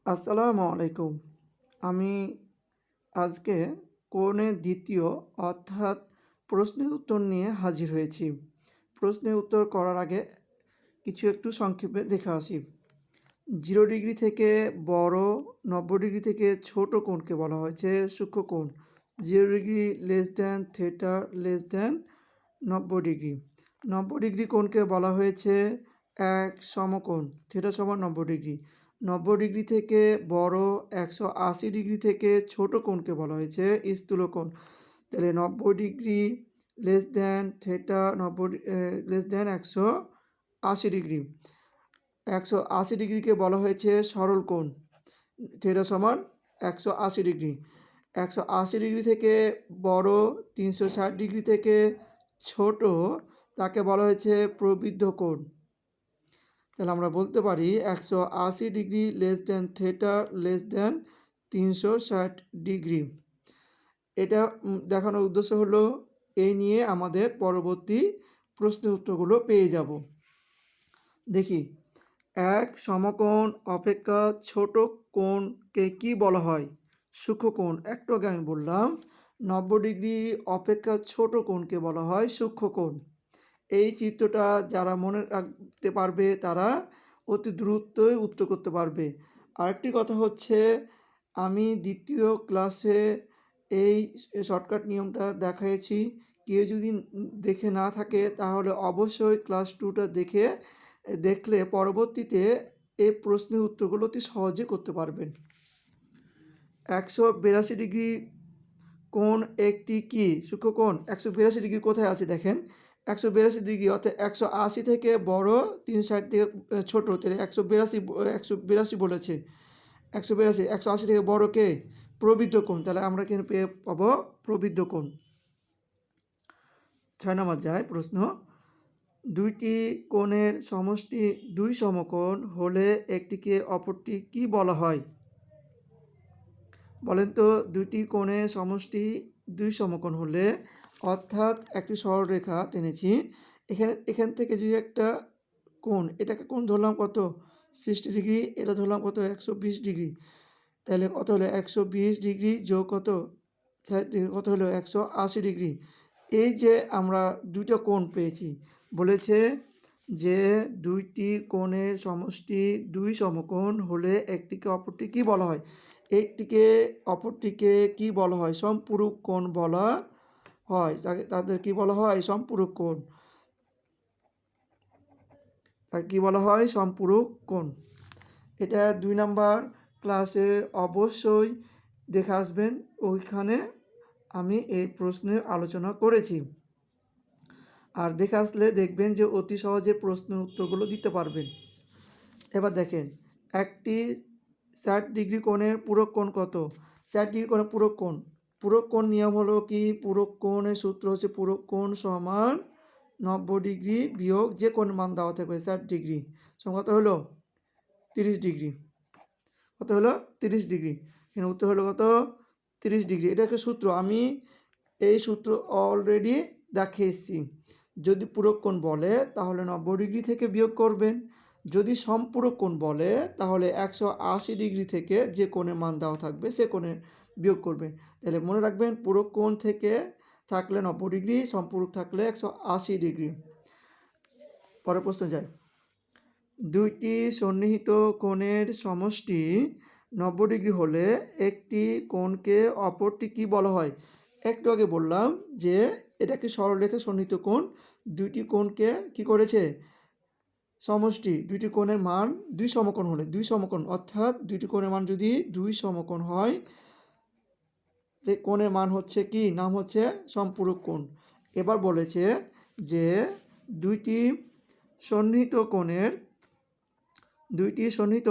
আসসালামু আলাইকুম। আমি আজকে কোণের দ্বিতীয় অর্থাৎ প্রশ্নের উত্তর নিয়ে হাজির হয়েছি। প্রশ্নের উত্তর করার আগে কিছু একটু সংক্ষেপে দেখে আসি। 0 ডিগ্রি থেকে বড়, 90 ডিগ্রি থেকে ছোট কোণকে বলা হয়েছে সূক্ষ্মকোণ। 0 degree less than theta less than 90 degree. 90 degree কোণকে বলা হয়েছে এক সমকোণ, থিটা সমান 90 ডিগ্রি। 90 ডিগ্রি থেকে বড়, 180 ডিগ্রি থেকে ছোট কোণকে বলা হয়েছে স্থূলকোণ। তাহলে 90 degree less than theta 90 less than 180 degree. 180 ডিগ্রিকে বলা হয়েছে সরল কোণ, থিটা সমান 180 ডিগ্রি। 180 ডিগ্রি থেকে বড়, 360 ডিগ্রি থেকে ছোট তাকে বলা হয়েছে প্রবৃদ্ধ কোণ। তাহলে আমরা বলতে পারি 180 degree less than theta less than 360 degree. এটা দেখানোর উদ্দেশ্য হলো এই নিয়ে আমাদের পরবর্তী প্রশ্নের উত্তরগুলো পেয়ে যাব। দেখি, এক সমকোণ অপেক্ষা ছোট কোণকে কি বলা হয়? সূক্ষ্মকোণ। একটু আগে আমি বললাম 90 ডিগ্রি অপেক্ষা ছোট কোণকে বলা হয় সূক্ষ্মকোণ। এই চিত্রটা যারা মনে রাখতে পারবে তারা অতি দ্রুতই উত্তর করতে পারবে। আরেকটি কথা হচ্ছে, আমি দ্বিতীয় ক্লাসে এই শর্টকাট নিয়মটা দেখিয়েছি। কেউ যদি দেখে না থাকে তাহলে অবশ্যই ক্লাস 2টা দেখলে পরবর্তীতে এই প্রশ্নের উত্তরগুলো অতি সহজে করতে পারবেন। 182 ডিগ্রি কোণ একটি কি সূক্ষ্মকোণ? 182 ডিগ্রি কোথায় আছে দেখেন। 182 ডিগ্রি অর্থাৎ 180 থেকে বড়, 360 থেকে ছোট। তাহলে 182 বলেছে। 180 থেকে বড় কে? প্রবৃদ্ধ কোণ। তাহলে আমরা এখানে পেয়ে পাবো প্রবৃদ্ধ কোণ। 6 নম্বর যায় প্রশ্ন, দুইটি কোণের সমষ্টি দুই সমকোণ হলে একটিকে অপরটি কি বলা হয়? বলেন তো, দুইটি কোণের সমষ্টি দুই সমকোণ হলে, অর্থাৎ একটি সরলরেখা টেনেছি, এখান থেকে যদি একটা কোণ, এটাকে কোণ ধরলাম কত? 60 ডিগ্রি, এটা ধরলাম কত? 120 ডিগ্রি। তাহলে কত হলো? 120 ডিগ্রি যোগ কত? 60 ডিগ্রি, কত হলো? 180 ডিগ্রি। এই যে আমরা দুইটা কোণ পেয়েছি, বলেছে যে দুইটি কোণের সমষ্টি দুই সমকোণ হলে একটিকে অপরটি কি বলা হয়? একটিকে অপরটিকে কি বলা হয়? সম্পূরক কোণ বলা হয়। তাদের কি বলা হয়? সম্পূরক কোণ। তার কি বলা হয়? সম্পূরক কোণ। এটা 2 নাম্বার ক্লাসে অবশ্যই দেখে আসবেন, ওইখানে আমি এই প্রশ্নের আলোচনা করেছি। আর দেখে আসলে দেখবেন যে অতি সহজে প্রশ্নের উত্তরগুলো দিতে পারবেন। এবার দেখেন, একটি 60 ডিগ্রি কোণের পূরক কোণ কত? 60 ডিগ্রি কোণের পূরক কোণ। পূরক কোণ নিয়ম হলো কি? পূরক কোণের সূত্র হচ্ছে পূরক কোণ সমান 90 ডিগ্রি বিয়োগ যে কোণ মান দেওয়া থাকবে 60 ডিগ্রি সমান কত হলো? 30 ডিগ্রি। কত হলো? 30 ডিগ্রি। এখানে উত্তর হলো কত? 30 ডিগ্রি। এটা একটা সূত্র, আমি এই সূত্র অলরেডি দেখিয়েছি। যদি পূরক কোণ বলে তাহলে 90 ডিগ্রি থেকে বিয়োগ করবেন। যদি সম্পূরক কোণ বলে তাহলে 180 ডিগ্রি থেকে যে কোণের মান দেওয়া থাকবে সে কোণের বিয়োগ করবেন। তাহলে মনে রাখবেন, পূরক কোণ থেকে থাকলে 90 ডিগ্রি, সম্পূরক থাকলে 180 ডিগ্রি। পরের প্রশ্ন যায়, দুইটি সন্নিহিত কোণের সমষ্টি 90 ডিগ্রি হলে একটি কোণকে অপরটি কি বলা হয়? একটু আগে বললাম যে এটা একটি সরলরেখা সন্নিহিত কোণ। দুইটি কোণকে কি করেছে? সমষ্টি। দুইটি কোণের মান দুই সমকোণ হলে, দুই সমকোণ অর্থাৎ দুইটি কোণের মান যদি দুই সমকোণ হয়, যে কোণের মান হচ্ছে কি? নাম হচ্ছে সম্পূরক কোণ। এবার বলেছে যে দুইটি সন্নিহিত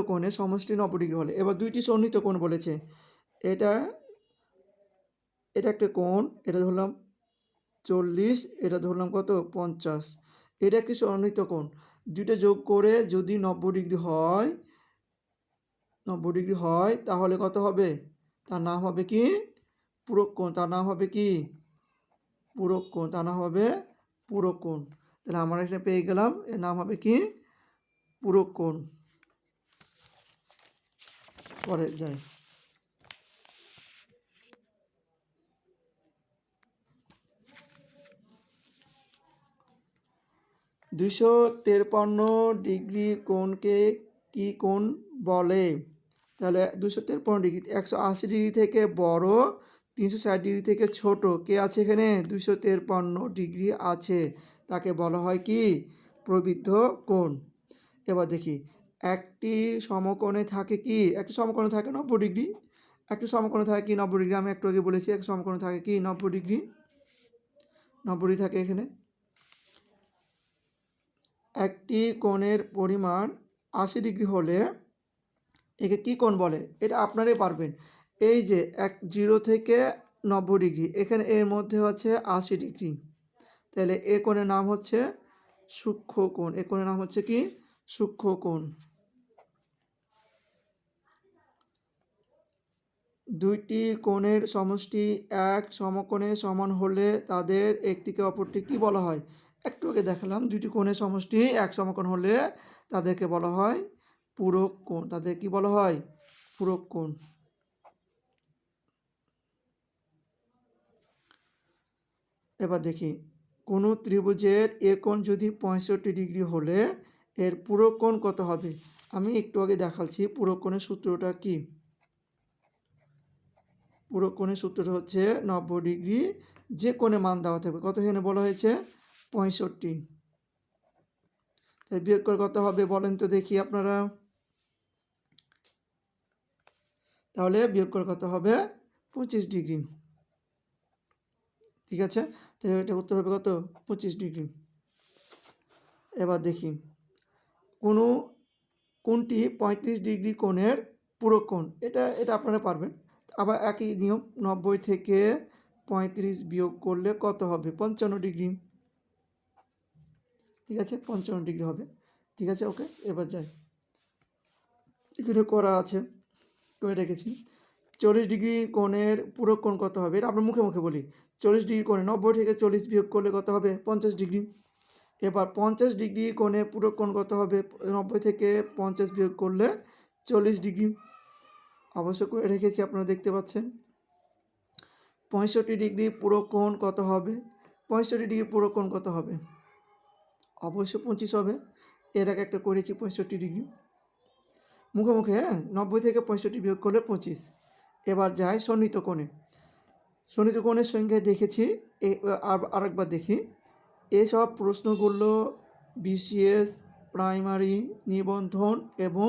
কোণের সমষ্টি 90 ডিগ্রি হলে। এবার দুইটি সন্নিহিত কোণ বলেছে, এটা একটা কোণ, এটা ধরলাম 40, এটা ধরলাম কত? 50। এটা একটি সন্নিহিত কোণ। দুইটা যোগ করে যদি 90 ডিগ্রি হয় তাহলে কত হবে? তার নাম হবে কি? পূরক কোণ। তার নাম হবে কি? পূরক কোণ। তার নাম হবে পূরক কোণ। তাহলে আমরা এখানে পেয়ে গেলাম, এর নাম হবে কি? পূরক কোণ। পরে যাই। দুইশো 53 ডিগ্রি কোণকে কি কোণ বলে? তাহলে 253 ডিগ্রি 180 ডিগ্রি থেকে বড়, 360 ডিগ্রি থেকে ছোট কে আছে এখানে? 253 ডিগ্রি আছে, তাকে বলা হয় কি? প্রবৃদ্ধ কোণ। এবার দেখি, একটি সমকোণে থাকে কি? একটি সমকোণে থাকে 90 ডিগ্রি। একটি সমকোণে থাকে কি 90 ডিগ্রি? আমি একটু আগে বলেছি এক সমকোণে থাকে কি 90 ডিগ্রি। 90 ডিগ্রি থাকে এখানে। একটি কোণের পরিমাণ 80 ডিগ্রি হলে একে কি কোণ বলে? এটা আপনারাই পারবেন। এই যে 0 থেকে 90 ডিগ্রি, এখানে এর মধ্যে হচ্ছে 80 ডিগ্রি, তাহলে এ কোণের নাম হচ্ছে সূক্ষ্ম কোণ। এ কোণের নাম হচ্ছে কি? সূক্ষ্ম কোণ। দুইটি কোণের সমষ্টি এক সমকোণে সমান হলে তাদের একটিকে অপরটি কি বলা হয়? একটু আগে দেখালাম, দুইটি কোণের সমষ্টি এক সমকোণ হলে তাদেরকে বলা হয় পূরক কোণ। তাদের কি বলা হয়? পূরক কোণ। এবার দেখি, কোনো ত্রিভুজের এ কোণ যদি 65 ডিগ্রি হলে এর পূরক কোণ কত হবে? আমি একটু আগে দেখাচ্ছি পূরক কোণের সূত্রটা কি। পূরক কোণের সূত্রটা হচ্ছে 90 ডিগ্রি যে কোণে মান দেওয়া থাকবে, কত এখানে বলা হয়েছে? 65। তাই বিয়োগ করে কত হবে বলেন তো দেখি আপনারা? তাহলে বিয়োগ করে কত হবে? 25 ডিগ্রি। ঠিক আছে, তাহলে এটা উত্তর হবে কত? 25 ডিগ্রি। এবার দেখি, কোনটি 35 ডিগ্রি কোণের পূরক কোণ? এটা এটা আপনারা পারবেন। আবার একই নিয়ম, 90 থেকে 35 বিয়োগ করলে কত হবে? 55 ডিগ্রি। ঠিক আছে, 55 ডিগ্রি হবে। ঠিক আছে, ওকে। এবার যাই, এখানে করা আছে, করে রেখেছি। 40 ডিগ্রি কোণের পূরক কোণ কত হবে? এটা আমরা মুখে মুখে বলি। 40 ডিগ্রি কোণে 90 থেকে 40 বিয়োগ করলে কত হবে? 50 ডিগ্রি। এবার 50 ডিগ্রি কোণের পূরক কোণ কত হবে? 90 থেকে 50 বিয়োগ করলে 40 ডিগ্রি। অবশ্য করে রেখেছি, আপনারা দেখতে পাচ্ছেন। 65 ডিগ্রি পূরক কোণ কত হবে? 65 ডিগ্রি পূরক কোণ কত হবে? অবশ্য 25 হবে। এর আগে একটা করেছি 65 ডিগ্রি মুখে মুখে। হ্যাঁ, 90 থেকে 65 বিয়োগ করলে 25। এবার যাই সন্নিহিত কোণে। সন্নিহিত কোণের সংখ্যায় দেখেছি, আরেকবার দেখি। এসব প্রশ্নগুলো বিসিএস, প্রাইমারি, নিবন্ধন এবং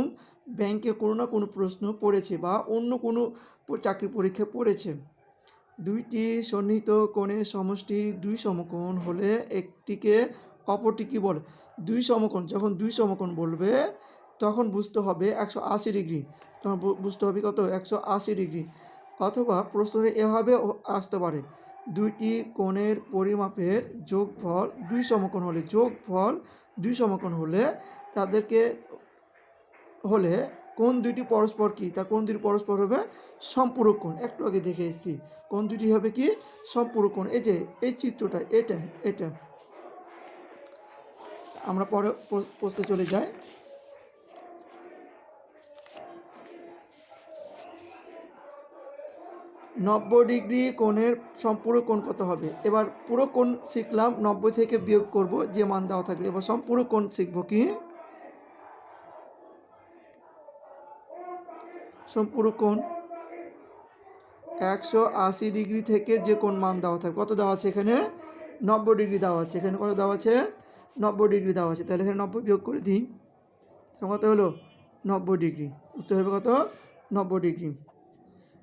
ব্যাংকে কোনো না কোনো প্রশ্ন পড়েছে বা অন্য কোনো চাকরি পরীক্ষায় পড়েছে। দুইটি সন্নিহিত কোণের সমষ্টি দুই সমকোণ হলে একটিকে অপরটি কী বলে? দুই সমকোণ, যখন দুই সমকোণ বলবে তখন বুঝতে হবে 180 ডিগ্রি। তখন বুঝতে হবে কত? 180 ডিগ্রি। অথবা প্রশ্নে এভাবে আসতে পারে, দুইটি কোণের পরিমাপের যোগফল দুই সমকোণ হলে, যোগফল দুই সমকোণ হলে তাদেরকে হলে কোণ দুইটি পরস্পর কি? তা কোণ দুটি পরস্পর হবে সম্পূরক কোণ। একটু আগে দেখে এসেছি কোণ দুটি হবে কি? সম্পূরক কোণ। এই যে এই চিত্রটা, এটা এটা আমরা পরে প্রশ্নে চলে যাই। নব্বই ডিগ্রি কোণের সম্পূরক কোণ কত হবে? এবার পুরো কোণ শিখলাম, 90 থেকে বিয়োগ করব, যে মান দেওয়া থাকবে। এবার সম্পূরক কোণ শিখব কি? সম্পূরক কোণ 180 ডিগ্রি থেকে যে কোণ মান দেওয়া থাকবে, কত দেওয়া আছে এখানে? 90 ডিগ্রি দেওয়া আছে। এখানে কত দেওয়া আছে? 90 ডিগ্রি দেওয়া আছে। তাহলে এখানে 90 বিয়োগ করে দিই, কত হলো? 90 ডিগ্রি। উত্তর হবে কত? 90 ডিগ্রি।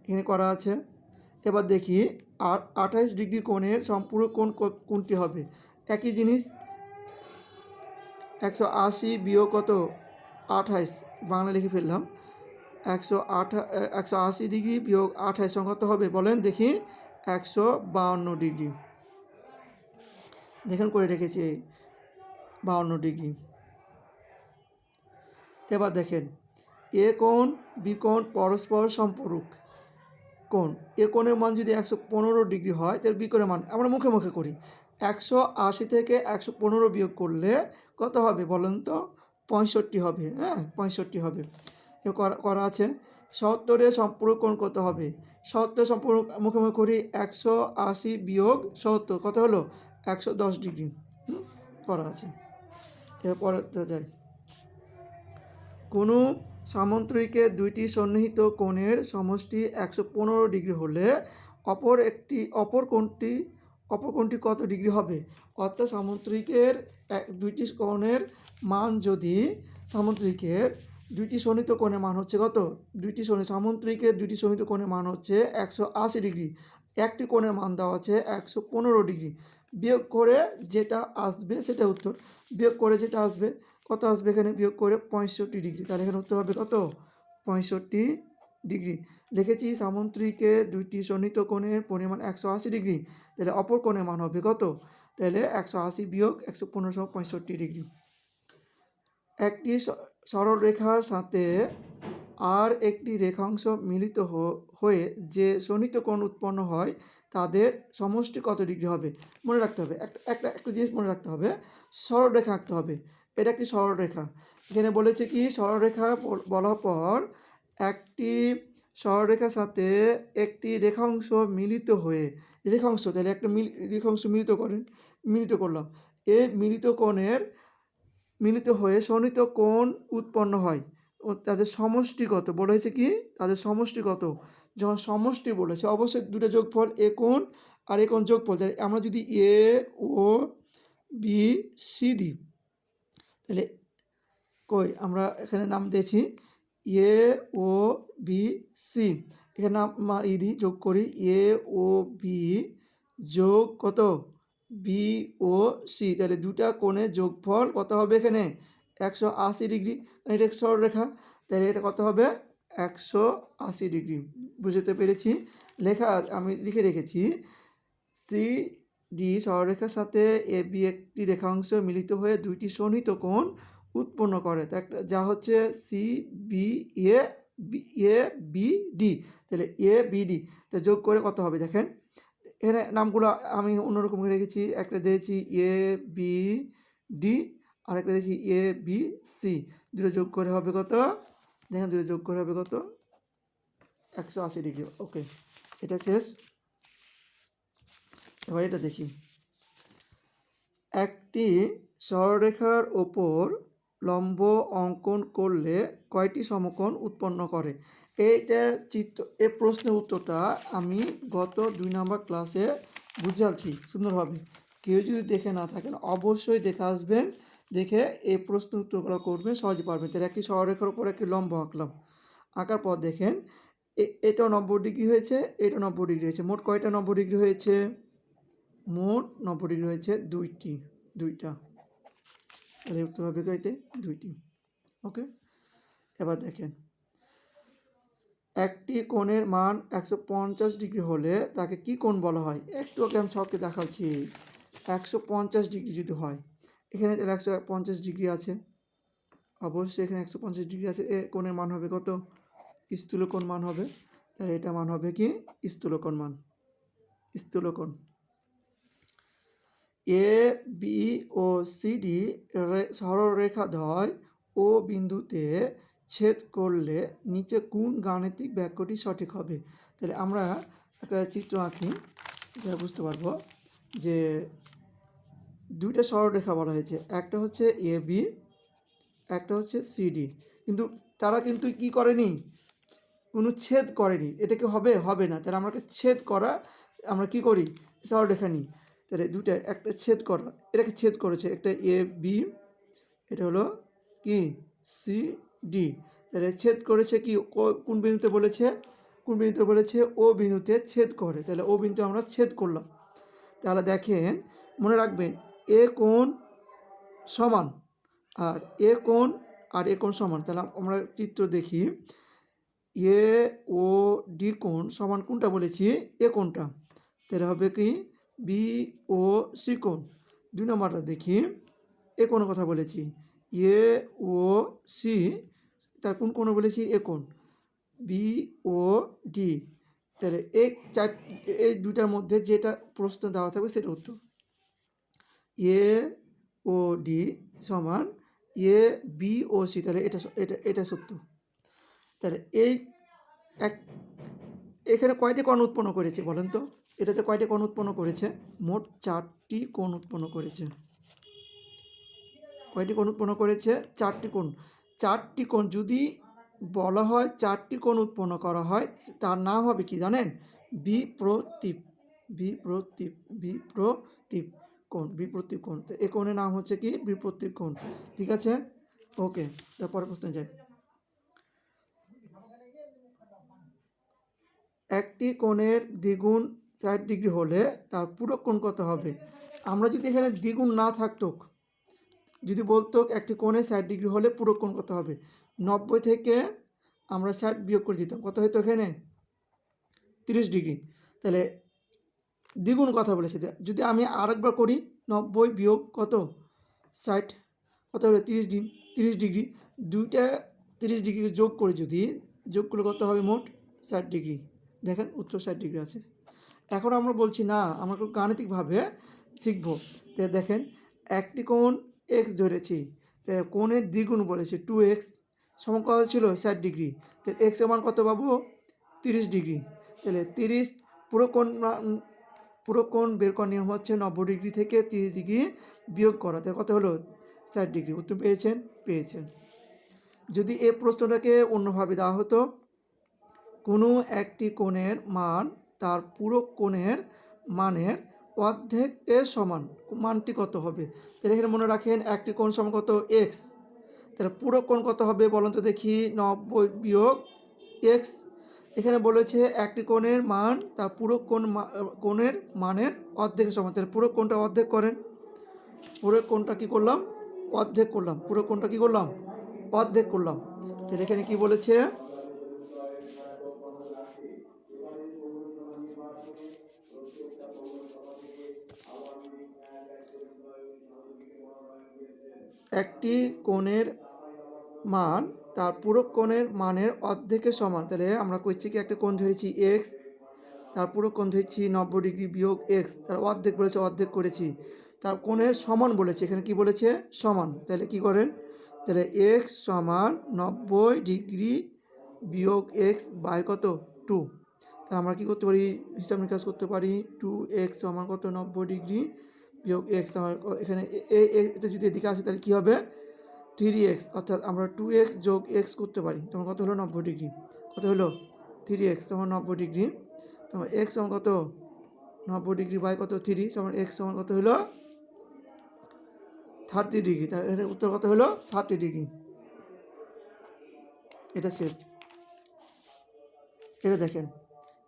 এখানে করা আছে। এবার দেখি 28 ডিগ্রি কোণের সম্পূরক কোণ কোনটি হবে? একই জিনিস, 180 বিয়োগ কত? 28, বাংলা লিখে ফেললাম। 180 ডিগ্রি বিয়োগ 28 কত হবে বলেন দেখি? 152 ডিগ্রি। দেখেন করে রেখেছি 52 ডিগ্রি। এবার দেখেন, এ কোণ বি কোণ পরস্পর সম্পূরক কোণ। এ কোণের মান যদি 115 ডিগ্রি হয়, তাহলে বি কোণের মান আমরা মুখে মুখে করি। 180 থেকে 115 বিয়োগ করলে কত হবে বলেন তো? 65 হবে। হ্যাঁ, 65 হবে। এ করা আছে। ৭০ সম্পূরক কোণ কত হবে? ৭০ সম্পূরক মুখোমুখি করি, ১৮০ বিয়োগ ৭০ কত হলো? ১১০ ডিগ্রি করা আছে। এরপরে যাই, কোনো সামন্তরিকে দুইটি সন্নিহিত কোণের সমষ্টি ১১৫ ডিগ্রি হলে অপর কোণটি কত ডিগ্রি হবে? অর্থাৎ সামন্তরিকের দুইটি কোণের মান যদি সামন্তরিকের দুইটি সন্নিহিত কোণের মান হচ্ছে কত? সামন্তরিকের দুইটি সন্নিহিত কোণের মান হচ্ছে ১৮০ ডিগ্রি, একটি কোণের মান দেওয়া আছে ১১৫ ডিগ্রি। বিয়োগ করে যেটা আসবে সেটা উত্তর। বিয়োগ করে যেটা আসবে কত আসবে? এখানে বিয়োগ করে ৬৫ ডিগ্রি। তাহলে এখানে উত্তর হবে কত? ৬৫ ডিগ্রি। লিখেছি সামন্তরিকে দুইটি সন্নিহিত কোণের পরিমাণ ১৮০ ডিগ্রি, তাহলে অপর কোণের মান হবে কত? তাহলে ১৮০ বিয়োগ ১১৫ সমান ৬৫ ডিগ্রি। একটি সরল রেখার সাথে আর একটি রেখাংশ মিলিত হয়ে যে সন্নিহিত কোণ উৎপন্ন হয় তাদের সমষ্টি কত ডিগ্রি হবে? মনে রাখতে হবে একটা জিনিস মনে রাখতে হবে, সরল রেখা আঁকতে হবে। এটা একটি সরল রেখা। এখানে বলেছে কি সরলরেখা বলার পর একটি সরলরেখার সাথে একটি রেখাংশ মিলিত হয়ে, রেখাংশ তাহলে একটা রেখাংশ মিলিত করলাম, এই মিলিত হয়ে সন্নিহিত কোণ উৎপন্ন হয় ও তাদের সমষ্টিগত বলা হয়েছে কি তাদের সমষ্টিগত। যখন সমষ্টি বলেছে অবশ্যই দুটো যোগফল এ কোণ আর এ কোণ যোগফল, তাহলে আমরা যদি এ ও বি সি দিই তাহলে আমরা এখানে নাম দিয়েছি এ ও বি সি, এখানে নাম দিই যোগ করি এ ও বি যোগ কত? বি ও সি, তাহলে দুটা কোণের যোগফল কত হবে? এখানে ১৮০ ডিগ্রি। এটা সরলরেখা, তাহলে এটা কত হবে? ১৮০ ডিগ্রি। বুঝতে পেরেছি? আমি লিখে রেখেছি সি ডি সরলরেখার সাথে এ বি একটি রেখাংশ মিলিত হয়ে দুইটি সন্নিহিত কোণ উৎপন্ন করে, যা হচ্ছে C B A B D. তাহলে এ বি ডি তা যোগ করে কত হবে? দেখেন এখানে নামগুলো আমি অন্যরকম করে রেখেছি। একটা দিয়েছি এ বি ডি আর একটা দিয়েছি এ বি সি। দুটো যোগ করে হবে কত? দেখেন দুটো যোগ করে হবে কত? ১৮০ ডিগ্রি। ওকে, এটা শেষ। এবার এটা দেখি, একটি সরলরেখার ওপর লম্ব অঙ্কন করলে কয়টি সমকোণ উৎপন্ন করে? এই প্রশ্নের উত্তরটা আমি গত ২ নম্বর ক্লাসে বুঝাচ্ছি সুন্দরভাবে। কেউ যদি দেখে না থাকেন অবশ্যই দেখে আসবেন, দেখে এই প্রশ্ন উত্তরগুলো করবেন, সহজে পারবেন। তাহলে একটি সরলরেখার উপর একটি লম্ব আঁকলাম, আঁকার পর দেখেন এটাও ৯০ ডিগ্রি হয়েছে, এটাও ৯০ ডিগ্রি হয়েছে। মোট কয়টা ৯০ ডিগ্রি হয়েছে? মোট ৯০ ডিগ্রি হয়েছে দুইটা। তাহলে উত্তর হবে কয়টি? দুইটি। ওকে, এবার দেখেন একটি কোণের মান ১৫০ ডিগ্রি হলে তাকে কি কোণ বলা হয়? একটু আগে আমি সবকে দেখাচ্ছি। ১৫০ ডিগ্রি যদি হয়, এখানে তাহলে ১৫০ ডিগ্রি আছে, অবশ্যই এখানে ১৫০ ডিগ্রি আছে, এর কোণের মান হবে কত? স্থূলকোণ মান হবে। তাহলে এটা মান হবে কি? স্থূলকোণ মান, স্থূলকোণ। A B O C D সরলরেখাদ্বয় ও বিন্দুতে ছেদ করলে নিচে কোন গাণিতিক বাক্যটি সঠিক হবে? তাহলে আমরা একটা চিত্র আঁকি, যা বুঝতে পারবো যে দুইটা সরলরেখা বলা হয়েছে, একটা হচ্ছে এ বি, একটা হচ্ছে সি ডি, কিন্তু তারা কিন্তু কি করেনি? কোনো ছেদ করেনি। এটা কি হবে? হবে না। তাহলে আমাকে ছেদ করা, আমরা কি করি? সরলরেখা নিই। তাহলে দুটা, একটা ছেদ করা, এটাকে ছেদ করেছে, একটা এ বি, এটা হলো কি সি ডি। তাহলে ছেদ করেছে কি কোন বিন্দুতে বলেছে? কোন বিন্দুতে বলেছে? ও বিন্দুতে ছেদ করে। তাহলে ও বিন্দু আমরা ছেদ করলাম। তাহলে দেখেন মনে রাখবেন এ কোণ সমান আর এ কোণ আর এ কোণ সমান। তাহলে আমরা চিত্র দেখি, এ ও ডি কোণ সমান কোনটা বলেছি? এ কোণটা। তাহলে হবে কি বি ও সি কোণ। ২ নম্বরটা দেখি, এ কোণের কথা বলেছি, এ ও সি, তার কোন কোণ বলেছি? এ কোণ, বি ও ডি। তাহলে এই দুটার মধ্যে যেটা প্রশ্ন দেওয়া থাকবে সেটা উত্তর। এ ও ডি সমান এ বি ও সি, তাহলে এটা সত্য। তাহলে এই এক এখানে কয়টি কোণ উৎপন্ন করেছে বলেন তো? এটাতে কয়টি কোণ উৎপন্ন করেছে? মোট 4টি কোণ উৎপন্ন করেছে। কয়টি কোণ উৎপন্ন করেছে? 4টি কোণ। 4টি কোণ যদি বলা হয় 4টি কোণ উৎপন্ন করা হয়, তার নাম হবে কি জানেন? বিপ্রতীপ। বিপ্রতীপ, বিপ্রতীপ কোণ, বিপ্রতীপ কোণ। তো এই কোণের নাম হচ্ছে কি? বিপ্রতীপ কোণ। ঠিক আছে? ওকে, তারপরে প্রশ্নে যাই। একটি কোণের দ্বিগুণ 60 ডিগ্রি হলে তার পূরক কোণ কত হবে? আমরা যদি এখানে দ্বিগুণ না থাকতো, যদি বলতো একটি কোণে 60 ডিগ্রি হলে পূরক কোণ কত হবে, 90 থেকে আমরা 60 বিয়োগ করে দিতাম, কত হতো এখানে? 30 ডিগ্রি। তাহলে দ্বিগুণ কথা বলেছে। যদি আমি আরেকবার করি, 90 বিয়োগ কত? 60, কত হবে? 30 ডিগ্রি। দুইটা 30 ডিগ্রি যোগ করে যদি যোগ করলে কত হবে মোট? 60 ডিগ্রি। দেখেন উত্তর 60 ডিগ্রি আছে। এখন আমরা বলছি না, আমরা গাণিতিকভাবে শিখব। তো দেখেন, একটি কোণ এক্স ধরেছি, তো কোণের দ্বিগুণ বলেছে 2x সমান কত ছিল? 60 ডিগ্রি। তো এক্স এর মান কত পাবো? 30 ডিগ্রি। তাহলে 30 পুরো কোণ বের করার নিয়ম হচ্ছে 90 ডিগ্রি থেকে 30 ডিগ্রি বিয়োগ করা। তাহলে কত হলো? 60 ডিগ্রি। উত্তর পেয়েছেন? পেয়েছেন। যদি এই প্রশ্নটাকে অন্যভাবে দেওয়া হতো, কোনো একটি কোণের মান তার পুরো কোণের মানের অর্ধেকের সমান, মানটি কত হবে? তাহলে এখানে মনে রাখেন, একটি কোণ সমান কত? এক্স। তাহলে পুরো কোণ কত হবে বলুন তো দেখি? 90 বিয়োগ এক্স। এখানে বলেছে একটি কোণের মান তার পুরো কোণের মানের অর্ধেকের সমান। তাহলে পুরো কোণটা অর্ধেক করেন। পুরো কোণটা কী করলাম? অর্ধেক করলাম। পুরো কোণটা কী করলাম? অর্ধেক করলাম। তাহলে এখানে কি বলেছে? একটি কোণের মান তার পুরো কোণের মানের অর্ধেকের সমান। তাহলে আমরা কইছি কি, একটা কোণ ধরেছি এক্স, তার পুরো কোণ ধরেছি 90 ডিগ্রি বিয়োগ এক্স, তার অর্ধেক বলেছে, অর্ধেক করেছি। তার কোণের সমান বলেছে, এখানে কি বলেছে? সমান। তাহলে কি করেন? তাহলে এক্স সমান 90 ডিগ্রি বিয়োগ এক্স বাই কত? 2। তাহলে আমরা কি করতে পারি? হিসাব নিকাশ করতে পারি। 2x সমান কত? 90 ডিগ্রি বিয়োগ এক্স। আমার এখানে এটা যদি এদিকে আসে তাহলে কী হবে? 3x, অর্থাৎ আমরা 2x যোগ এক্স করতে পারি। তোমার কত হলো? 90 ডিগ্রি। কত হলো? 3x সমান 90 ডিগ্রি। তোমার এক্স সমান কত? 90 ডিগ্রি বাই কত? 3 সমান এক্স সমান কত হলো? 30 ডিগ্রি। তাহলে এর উত্তর কত হলো? 30 ডিগ্রি। এটা শেষ। এটা দেখেন,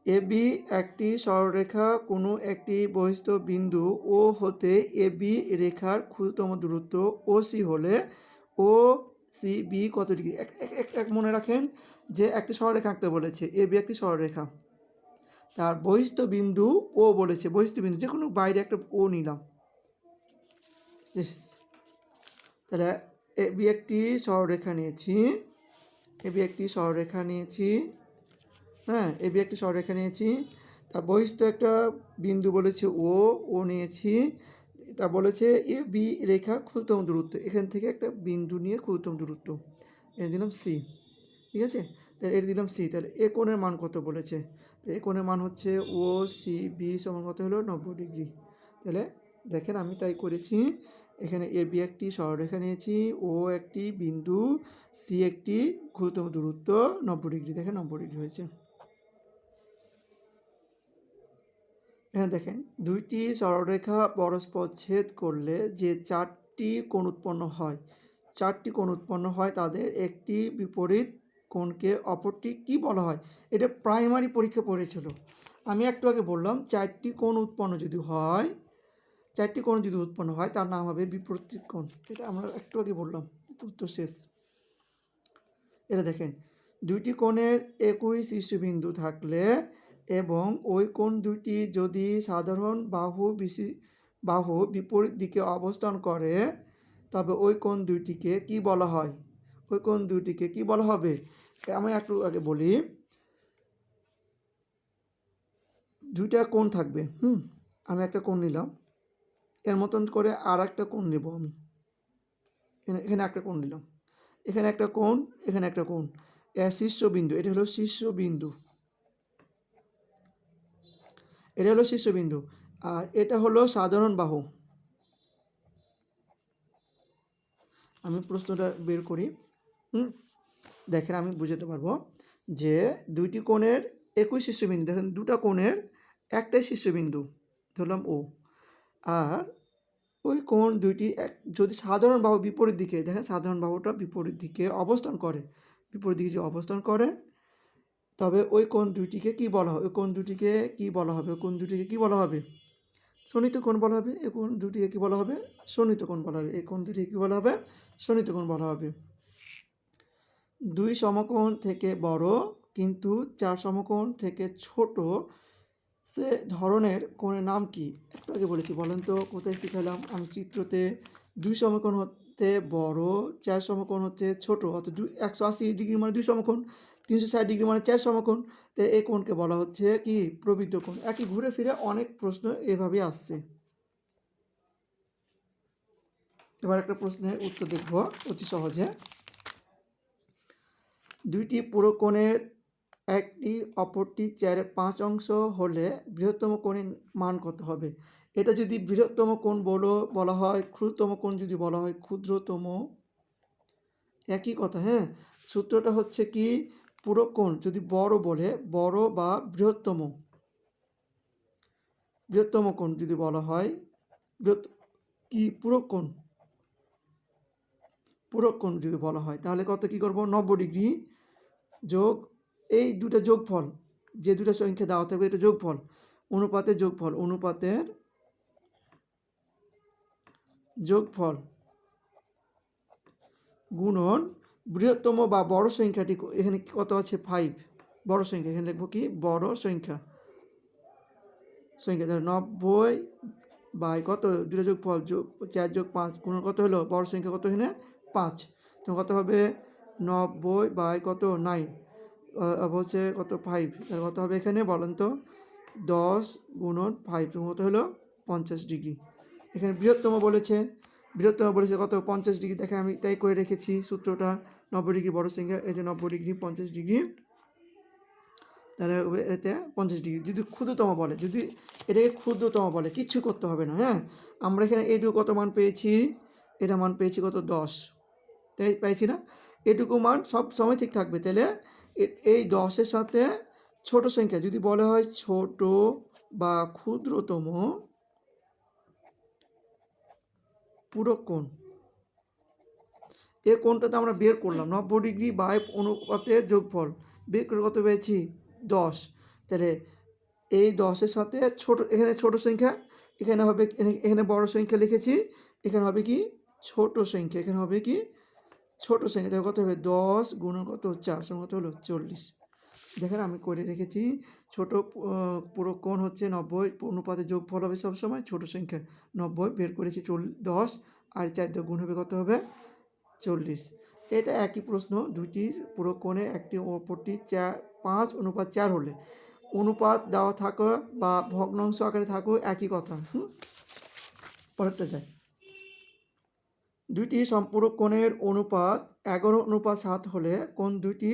এ বি একটি সরলরেখা কোনো একটি বহিস্থ বিন্দু ও হতে এ বি রেখার ক্ষুদ্রতম দূরত্ব ও সি হলে ও সি বি কত ডিগ্রি? এক মনে রাখেন যে একটি সরলরেখা আঁকতে বলেছে, এ বি একটি সরলরেখা, তার বহিস্থ বিন্দু ও বলেছে, বহিস্থ বিন্দু যে কোনো বাইরে একটা ও নিলাম। তাহলে এ বি একটি সরলরেখা নিয়েছি, এ বি একটি সরলরেখা নিয়েছি, হ্যাঁ, এ বি একটি সরলরেখা নিয়েছি, তার বহিস্থ একটা বিন্দু বলেছে ও নিয়েছি, তা বলেছে এ বি রেখার ক্ষুদ্রতম দূরত্ব, এখান থেকে একটা বিন্দু নিয়ে ক্ষুদ্রতম দূরত্ব, এর দিলাম সি। ঠিক আছে? তাহলে এর দিলাম সি। তাহলে এ কোণের মান কত বলেছে? এ কোণের মান হচ্ছে ও সি বি সমান কত হলো? 90 ডিগ্রি। তাহলে দেখেন আমি তাই করেছি, এখানে এ বি একটি সরলরেখা নিয়েছি, ও একটি বিন্দু, সি একটি ক্ষুদ্রতম দূরত্ব 90 ডিগ্রি। দেখেন 90 ডিগ্রি হয়েছে। এখানে দেখেন, দুইটি সরলরেখা পরস্পর ছেদ করলে যে 4টি কোণ উৎপন্ন হয়, 4টি কোণ উৎপন্ন হয়, তাদের একটি বিপরীত কোণকে অপরটি কি বলা হয়? এটা প্রাইমারি পরীক্ষা পড়েছিল। আমি একটু আগে বললাম 4টি কোণ উৎপন্ন যদি হয়, 4টি কোণ যদি উৎপন্ন হয় তার নাম হবে বিপরীত কোণ। এটা আমরা একটু আগে বললাম। উত্তর শেষ। এটা দেখেন, দুইটি কোণের একই শীর্ষবিন্দু থাকলে এবং ওই কোণ দুটি যদি সাধারণ বাহু বিপরীত দিকে অবস্থান করে, তবে ওই কোণ দুইটিকে কি বলা হয়? ওই কোণ দুইটিকে কি বলা হবে? আমি একটু আগে বলি, দুইটা কোণ থাকবে, আমি একটা কোণ নিলাম, এর মতন করে আর একটা কোণ নেব আমি, এখানে একটা কোণ নিলাম, এখানে একটা কোণ, এখানে একটা কোণ। শীর্ষবিন্দু, এটা হলো শীর্ষবিন্দু, এটা হলো শীর্ষবিন্দু। আর এটা হলো সাধারণ বাহু। আমি প্রশ্নটা বের করি। দেখেন আমি বুঝাতে পারবো যে দুইটি কোণের একই শীর্ষবিন্দু, দেখেন দুটা কোণের একটাই শীর্ষবিন্দু ধরলাম ও, আর ওই কোণ দুইটি যদি সাধারণ বাহু বিপরীত দিকে, দেখেন সাধারণ বাহুটা বিপরীত দিকে অবস্থান করে, বিপরীত দিকে যদি অবস্থান করে তবে ওই কোণ দুইটিকে কি বলা হবে, ওই কোণ দুটিকে কি বলা হবে, ওই কোণ দুটিকে কি বলা হবে, শোণিত কোণ বলা হবে। এই কোণ দুটিকে কি বলা হবে, শোণিত কোণ বলা হবে। এই কোণ দুটিকে কি বলা হবে, শোণিত কোণ বলা হবে। দুই সমকোণ থেকে বড় কিন্তু চার সমকোণ থেকে ছোট সে ধরনের কোণের নাম কি? একটু আগে বলেছি, বলেন তো কোথায় শিখালাম আমি চিত্রতে? দুই সমকোণ হতে বড়, চার সমকোণ হচ্ছে ছোট, অর্থাৎ 180 ডিগ্রি মানে দুই সমকোণ, 360 ডিগ্রি মানে চার সমকোণ। তো এই কোণকে বলা হচ্ছে কি, প্রবৃত্ত কোণ। একই ঘুরে ফিরে অনেক প্রশ্ন এভাবে আসছে। এবার একটা প্রশ্নের উত্তর দেখব অতি সহজে। দুইটি পুরো কোণের একটি অপরটি 4/5 অংশ হলে বৃহত্তম কোণের মান কত হবে? এটা যদি বৃহত্তম কোণ বলা হয়, ক্ষুদ্রতম কোণ যদি বলা হয় ক্ষুদ্রতম, একই কথা। হ্যাঁ, সূত্রটা হচ্ছে কি, পুরো কোণ যদি বড় বলে, বড় বা বৃহত্তম, বৃহত্তম কোণ যদি বলা হয়, কি পুরো কোণ যদি বলা হয় তাহলে কত কি করব, 90 ডিগ্রি যোগ এই দুটো যোগফল, যে দুটো সংখ্যা দেওয়া থাকবে এটা যোগফল, অনুপাতের যোগফল, অনুপাতের যোগফল গুণন বৃহত্তম বা বড় সংখ্যাটি, এখানে কত আছে 5, বড় সংখ্যা, এখানে লিখবো কি বড় সংখ্যা, ধরো 90 বাই কত, দুটো যোগফল 4 যোগ 5 গুণন কত হলো, বড় সংখ্যা কত এখানে 5, তো কত হবে 90 বাই কত 9 হচ্ছে কত 5, তাহলে কত হবে এখানে বলেন তো, 10 গুণন 5, তো কত হলো 50 ডিগ্রি। এখানে বৃহত্তম বলেছে কত 50 ডিগ্রি, দেখেন আমি তাই করে রেখেছি সূত্রটা, 90 ডিগ্রি বড় সংখ্যা, এই যে 90 ডিগ্রি 50 ডিগ্রি, তাহলে এতে 50 ডিগ্রি। যদি ক্ষুদ্রতম বলে, যদি এটাকে ক্ষুদ্রতম বলে কিচ্ছু করতে হবে না। হ্যাঁ, আমরা এখানে এইটুকু কত মান পেয়েছি, এটা মান পেয়েছি কত 10, তাই পেয়েছি না? এটুকু মান সব সময় ঠিক থাকবে। তাহলে এই 10-এর সাথে ছোট সংখ্যা যদি বলা হয় ছোট বা ক্ষুদ্রতম পুরো কোণ, এই কোণটাতে আমরা বের করলাম 90 ডিগ্রি বাই অনুপাতের যোগফল, বের করে কত পেয়েছি 10। তাহলে এই 10-এর সাথে ছোট, এখানে ছোট সংখ্যা, এখানে হবে, এখানে বড় সংখ্যা লিখেছি, এখানে হবে কি ছোট সংখ্যা, এখানে হবে কি ছোট সংখ্যা, তাহলে কত হবে 10 গুণন কত 4, কত হলো 40। দেখেন আমি করে রেখেছি, ছোট পুরো কোণ হচ্ছে 90, অনুপাতে যোগফল হবে সবসময় ছোট সংখ্যা 90, বের করেছি 10 আর 4 দিয়ে গুণ হবে কত হবে 40। এটা একই প্রশ্ন, দুইটি পুরো কোণে একটি অপরটি 5:4 হলে, অনুপাত দেওয়া থাকো বা ভগ্নাংশ আকারে থাকো একই কথা। পরেরটা যায়, দুইটি সম্পূরক কোণের অনুপাত 11:7 হলে কোণ দুইটি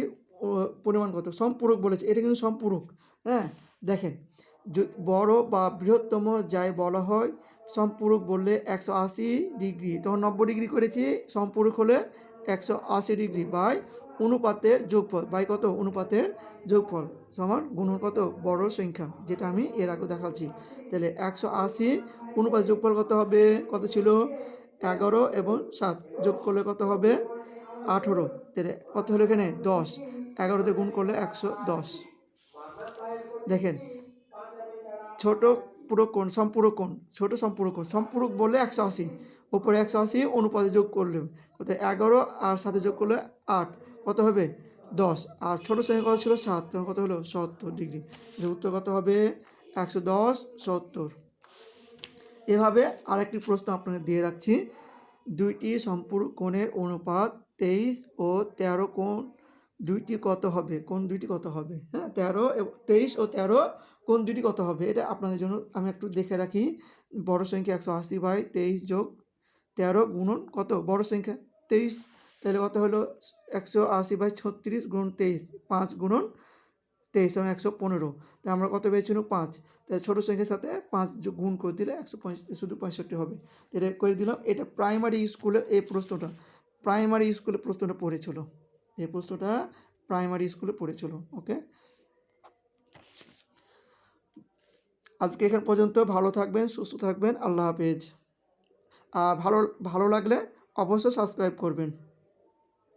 পরিমাণ কত? সম্পূরক বলেছে, এটা কিন্তু সম্পূরক। হ্যাঁ, দেখেন বড় বা বৃহত্তম যাই বলা হয়, সম্পূরক বললে 180 ডিগ্রি, তখন 90 ডিগ্রি করেছি, সম্পূরক হলে 180 ডিগ্রি বাই অনুপাতের যোগফল, বাই কত অনুপাতের যোগফল সমান গুণন কত বড় সংখ্যা, যেটা আমি এর আগে দেখাচ্ছি। তাহলে 180 অনুপাত যোগফল কত হবে, কত ছিল 11 এবং 7, যোগ করলে কত হবে 18, তাহলে কত হলো এখানে 10, 11 গুণ করলে 110। দেখেন ছোট পুরক কোণ, সম্পূরক কোণ, ছোট সম্পূরক কোণ, সম্পূরক বললে 180, ওপরে 180 অনুপাতে যোগ করলে কত 11 আর সাথে যোগ করলে 8, কত হবে 10, আর ছোট সংখ্যা কত ছিল 7, তখন কত হলো 70 ডিগ্রি। এর উত্তর কত হবে 110, 70। এভাবে আরেকটি প্রশ্ন আপনাকে দিয়ে রাখছি, দুইটি সম্পূরক কোণের অনুপাত 23 ও 13 কোণ দুইটি কত হবে, কোণ দুইটি কত হবে? হ্যাঁ, 23 ও 13 কোণ দুইটি কত হবে, এটা আপনাদের জন্য আমি একটু দেখে রাখি। বড় সংখ্যা 180 বাই 23 যোগ 13 গুণন কত বড় সংখ্যা 23, তাহলে কত হলো 180/36 গুণন 23, 5 গুণন 23 মানে 115। তাই আমরা কত পেয়েছিলাম 5। তাই ছোটো সংখ্যার সাথে 5 গুণ করে দিলে শুধু 65 হবে। এটা করে দিলাম। এটা প্রাইমারি স্কুলে এই প্রশ্নটা পড়েছিল। এই প্রশ্নটা প্রাইমারি স্কুলে পড়েছিল। ওকে, আজকে এখান পর্যন্ত। ভালো থাকবেন, সুস্থ থাকবেন। আল্লাহ হাফেজ। আর ভালো লাগলে অবশ্যই সাবস্ক্রাইব করবেন।